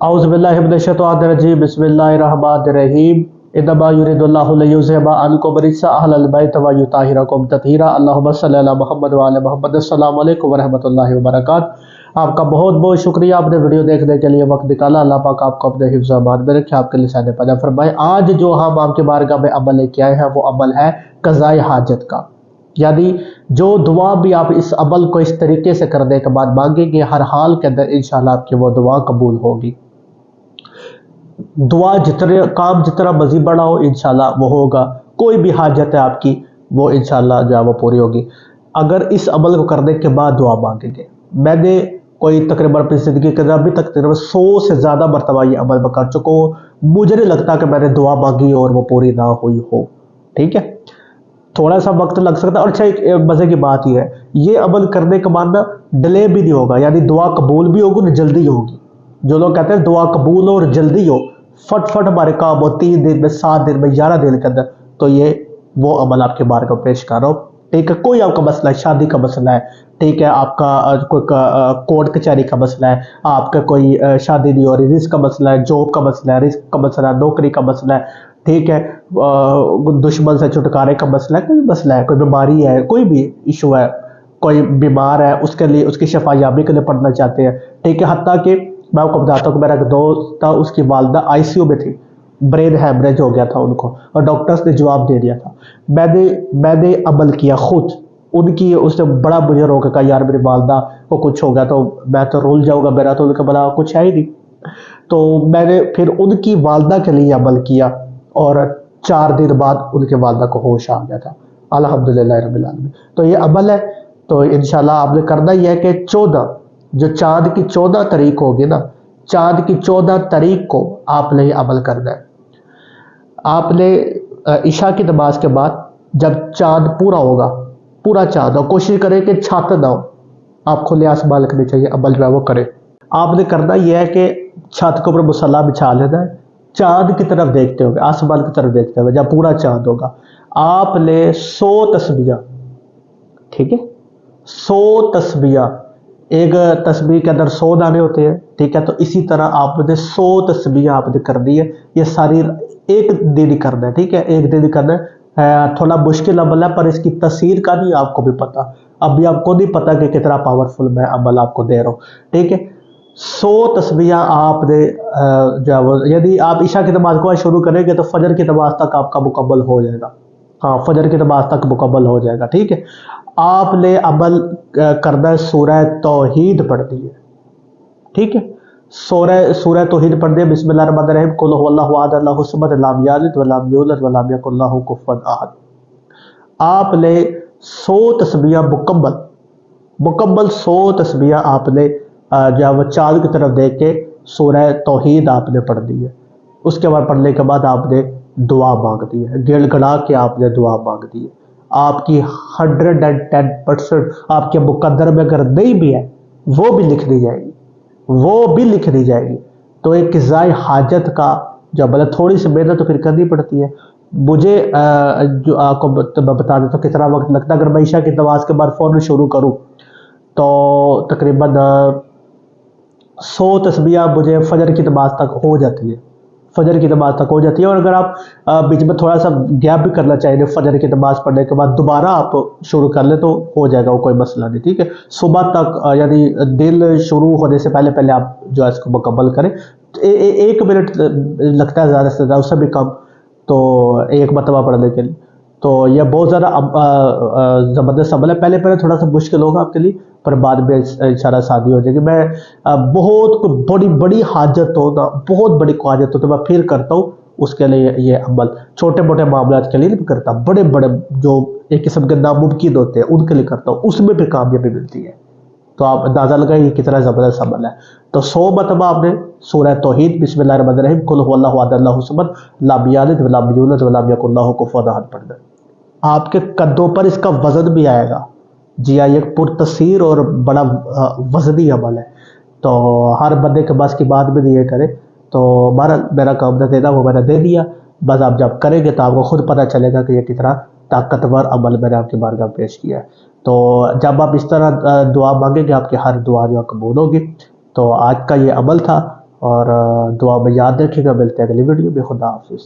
अऊज़ु बिल्लाहि मिनश्शैतानिर्रजीम बिस्मिल्लाहिर्रहमानिर्रहीम इन्नमा युरिदुल्लाहु लियुज़हिबा अन्कुम रिज्सा अहलल बैत व युताहिरकुम तत्हीरा अल्लाहुम्मा सल्लि अला मुहम्मद व आले मुहम्मद। अस्सलामु अलैकुम व रहमतुल्लाहि व बरकातहू। आपका बहुत बहुत शुक्रिया, आपने वीडियो देखने के लिए वक्त निकाला। अल्लाह पाक आपको अपने हिफ्ज़ व अमान में रखे, आपके लिसाने पना फरमाए। आज जो हम आपके बारगाह में अमल लेके आए हैं वो अमल है क़ज़ाए हाजत का, यानी जो दुआ भी आप इस अमल को इस तरीके से करने के बाद मांगेंगे, हर हाल के अंदर इंशाल्लाह आपकी वो दुआ कबूल होगी। दुआ जितने काम जितना मज़ीद बड़ा हो इंशाल्लाह वो होगा। कोई भी हाजत है आपकी वो इंशाल्लाह जो है वो पूरी होगी अगर इस अमल को करने के बाद दुआ मांगेंगे। मैंने कोई तकरीबन अपनी ज़िंदगी के अंदर अभी तक तकरीबन 100 से ज़्यादा मरतबा ये अमल में कर चुका हूँ। मुझे नहीं लगता कि मैंने दुआ मांगी और वो पूरी ना हुई हो। ठीक है, थोड़ा सा वक्त लग सकता है। और अच्छा, एक मज़े की बात यह है, ये अमल करने के बाद ना डिले भी नहीं होगा, यानी दुआ कबूल भी होगी और जल्दी होगी। जो लोग कहते हैं दुआ कबूल हो और जल्दी हो, फट हमारे काम हो 3 दिन में, 7 दिन में, 11 दिन के अंदर, तो ये वो अमल आपके बारे में पेश कर रहा हूँ। ठीक है, कोई आपका मसला है, शादी का मसला है, ठीक है, आपका कोई कोर्ट कचहरी का मसला है, आपका कोई शादी नहीं हो रही, रिस्क का मसला है, जॉब का मसला है, रिस्क का मसला है, नौकरी का मसला है, ठीक है, दुश्मन से छुटकारे का मसला है, कोई मसला है, कोई बीमारी है, कोई भी इशू है, कोई बीमार है, उसके लिए उसकी शफायाबी के लिए पढ़ना चाहते हैं। ठीक है, हत्ता कि मैं आपको बताता हूँ कि मेरा एक दोस्त था, उसकी वालदा आईसीयू में थी, ब्रेन हैमरेज हो गया था उनको और डॉक्टर्स ने जवाब दे दिया था। मैंने अमल किया खुद उनकी, उसने बड़ा मुझे रोका, कहा यार मेरी वालदा को कुछ हो गया तो मैं तो रुल जाऊंगा, मेरा तो उनका बड़ा कुछ है ही नहीं। तो मैंने फिर उनकी वालदा के लिए अमल किया और 4 दिन बाद उनके वालदा को होश आ गया था, अल्हम्दुलिल्लाह रब्बिल आलमीन। तो ये अमल है, तो इंशाल्लाह आपने करना ही है कि 14 जो चाँद की 14 तारीख होगी ना, चाँद की 14 तारीख को आपने ये अमल करना है। आपने इशा की नमाज के बाद जब चाँद पूरा होगा, पूरा चाँद हो, कोशिश करें कि छत ना हो, आप खुले आसमान रखने चाहिए, अमल जो है वो करें। आपने करना यह है कि छत के ऊपर मुसल्ला बिछा लेना है, चाँद की तरफ देखते हुए, आसमान की तरफ देखते हुए। जब पूरा चाँद होगा आपने 100 तस्बीह, ठीक है, 100 तस्बीह, एक तस्बीह के अंदर 100 दाने होते हैं। ठीक है, तो इसी तरह आपने 100 तस्बीह आपने कर दी है। ये सारी एक दिन ही करना है। ठीक है, एक दिन ही करना है। थोड़ा मुश्किल अमल है पर इसकी तसीर का नहीं आपको भी पता, अभी आपको नहीं पता कि कितना पावरफुल मैं अमल आपको दे रहा हूँ। ठीक है, 100 तस्बीह आपने जो यदि आप इशा की नमाज को शुरू करेंगे तो फजर की नमाज तक आपका मुकम्मल हो जाएगा। हाँ, फजर की नमाज तक मुकम्मल हो जाएगा। ठीक है, आपने अमल करना है, सूरह तौहीद पढ़नी है। ठीक है, सूरह तौहीद पढ़नी है। बिस्मिल्लाहिर्रहमानिर्रहीम, कुल हुवल्लाहु अहद अल्लाहु समद लम यलिद व लम यूलद व लम यकुल लहू कुफुवन अहद। आपने 100 तस्बीह मुकम्मल 100 तस्बीह आपने जो वो चाँद की तरफ देख के सूरह तौहीद आपने पढ़ दी है। उसके बाद पढ़ने के बाद आपने दुआ मांग दी है, गिड़गड़ा के आपने दुआ मांग दी है। आपकी 110% आपके मुकद्दर में अगर नहीं भी है वो भी लिख दी जाएगी, वो भी लिख दी जाएगी। तो एक क़ज़ाए हाजत का जो मतलब थोड़ी सी मेहनत तो फिर करनी पड़ती है। मुझे जो आपको बता देता हूँ कितना वक्त लगता है। अगर मैं ईशा की नमाज के बाद फ़ौरन शुरू करूँ तो तकरीबन 100 तस्बीह मुझे फजर की नमाज तक हो जाती है, फजर की नमाज तक हो जाती है। और अगर आप बीच में थोड़ा सा गैप भी करना चाहिए, फजर की नमाज पढ़ने के बाद दोबारा आप शुरू कर ले तो हो जाएगा, वो कोई मसला नहीं। ठीक है, सुबह तक यानी दिन शुरू होने से पहले पहले आप जो है इसको मुकम्मल करें। 1 मिनट लगता है ज़्यादा से ज़्यादा, उससे भी कम, तो एक मरतबा पढ़ने के लिए। तो यह बहुत ज़्यादा ज़बरदस्त अमल है। पहले थोड़ा सा मुश्किल होगा आपके लिए, पर बाद में इंशाल्लाह शादी हो जाएगी। मैं बहुत बड़ी हाजत हो ना, बहुत बड़ी हाजत हो तो मैं फिर करता हूँ उसके लिए ये अमल। छोटे मोटे मामलात के लिए नहीं करता, बड़े जो एक किस्म के नामुमकिन होते हैं उनके लिए करता हूँ, उसमें भी कामयाबी मिलती है। तो आप अंदाज़ा लगाइए कितना ज़बरदस्त अमल है। तो 100 मरतबा आपने सूरह तौहीद बिस्मिल्लाहिर्रहमानिर्रहीम कुल हुवल्लाहु अहद अल्लाहु समद लम यलिद व लम यूलद व लम यकुल लहू कुफुवन अहद पढ़ना। आपके कद्दों पर इसका वज़न भी आएगा। जी हाँ, ये पुरतसीर और बड़ा वज़नी अमल है, तो हर बंदे के बस की बात भी नहीं है करे। तो मेरा काम था देना, वो मैंने दे दिया। बस आप जब करेंगे तो आपको खुद पता चलेगा कि ये कितना ताकतवर अमल मैंने आपकी बारगाह में पेश किया है। तो जब आप इस तरह दुआ मांगेंगे आपकी हर दुआ जो कबूल होगी। तो आज का ये अमल था, اور دعا میں یاد رکھیے گا. ملتے ہیں اگلی ویڈیو میں. خدا حافظ.